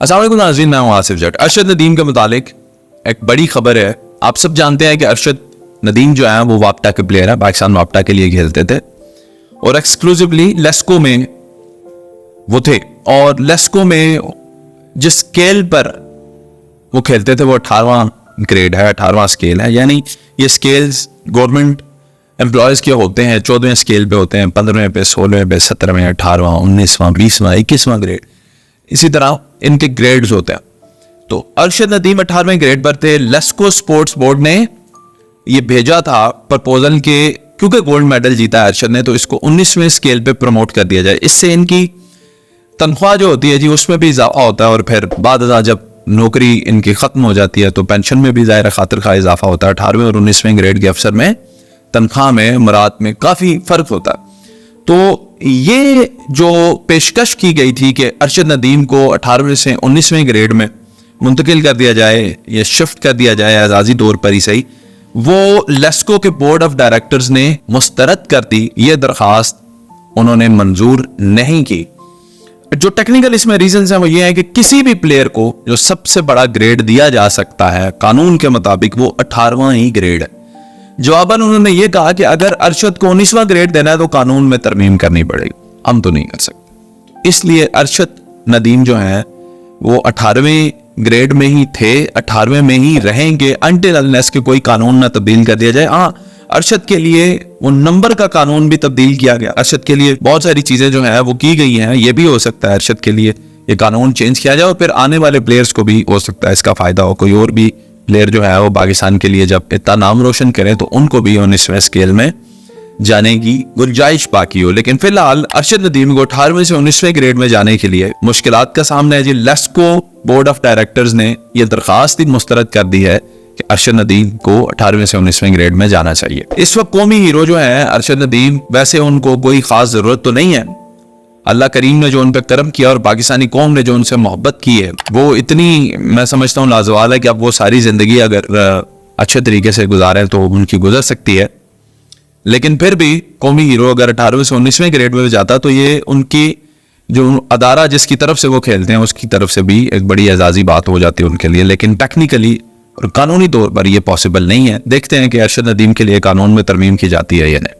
अस्सलाम वालेकुम नाज़रीन, मैं हूं आसिफ जट। अरशद नदीम के मुतालिक एक बड़ी खबर है। आप सब जानते हैं कि अरशद नदीम जो है वो वापटा के प्लेयर है, पाकिस्तान वापटा के लिए खेलते थे और एक्सक्लूसिवली लेस्को में वो थे। और लेस्को में जिस स्केल पर वो खेलते थे वो 18वां ग्रेड है, 18वां स्केल है। यानी ये स्केल्स गवर्नमेंट एम्प्लॉयज़ के होते हैं, 14वें स्केल पे होते हैं, 15वें पे, 16वें पे, 17वें, 18वां, 19वां, 20वां, 21वां ग्रेड, इसी तरह इनके ग्रेड्स होते हैं। तो अरशद नदीम 18वें ग्रेड पर थे। लेस्को स्पोर्ट्स बोर्ड ने ये भेजा था प्रपोजल के, क्योंकि गोल्ड मेडल जीता है अरशद ने, तो इसको 19वें स्केल पे प्रमोट कर दिया जाए। इससे इनकी तनख्वाह जो होती है जी उसमें भी इजाफा होता है और फिर बाद जब नौकरी इनकी खत्म हो जाती है तो पेंशन में भी ज़ाहिर खातिर खा इजाफा होता है। 18वें और 19वें ग्रेड के अफसर में तनख्वाह में, मुराद में काफ़ी फ़र्क होता है। तो ये जो पेशकश की गई थी कि अरशद नदीम को 18वें से 19वें ग्रेड में मुंतकिल कर दिया जाए या शिफ्ट कर दिया जाए एजाजी तौर पर ही सही, वो लेस्को के बोर्ड ऑफ डायरेक्टर्स ने मुस्तरद कर दी। ये दरखास्त उन्होंने मंजूर नहीं की। जो टेक्निकल इसमें रीजंस हैं वो ये है कि किसी भी प्लेयर को जो सबसे बड़ा ग्रेड दिया जा सकता है कानून के मुताबिक वो 18वां ही ग्रेड है। जवाबन उन्होंने ये कहा कि अगर अरशद को 19वां ग्रेड देना है तो कानून में तरमीम करनी पड़ेगी, हम तो नहीं कर सकते। इसलिए अरशद नदीम जो है वो 18वें ग्रेड में ही थे, 18वें में ही रहेंगे अनटिल अनलेस के कोई कानून ना तब्दील कर दिया जाए। हाँ, अरशद के लिए वो नंबर का कानून भी तब्दील किया गया। अरशद के लिए बहुत सारी चीजें जो है वो की गई हैं। ये भी हो सकता है अरशद के लिए ये कानून चेंज किया जाए और फिर आने वाले प्लेयर्स को भी हो सकता है इसका फायदा हो। कोई और भी प्लेयर जो है वो पाकिस्तान के लिए जब इतना नाम रोशन करें तो उनको भी 19वें स्केल में जाने की गुंजाइश बाकी हो। लेकिन फिलहाल अरशद नदीम को 18वें से 19वें ग्रेड में जाने के लिए मुश्किलात का सामना है जी। लेस्को बोर्ड ऑफ डायरेक्टर्स ने यह दरखास्त मुस्तरद कर दी है कि अरशद नदीम को 18वें से 19वें ग्रेड में जाना चाहिए। इस वक्त कौमी हीरो जो है अरशद नदीम, वैसे उनको कोई खास जरूरत तो नहीं है। अल्लाह करीम ने जो उन पर करम किया और पाकिस्तानी कौम ने जो उनसे मोहब्बत की है वो इतनी, मैं समझता हूँ, लाजवाल है कि अब वो सारी जिंदगी अगर अच्छे तरीके से गुजारें तो उनकी गुजर सकती है। लेकिन फिर भी कौमी हीरो अगर 18वें से 19वें ग्रेड में जाता तो ये उनकी जो अदारा जिसकी तरफ से वो खेलते हैं उसकी तरफ से भी एक बड़ी एजाजी बात हो जाती है उनके लिए। लेकिन टेक्निकली और कानूनी तौर पर यह पॉसिबल नहीं है। देखते हैं कि अरशद नदीम के लिए कानून में तरमीम की जाती है या नहीं।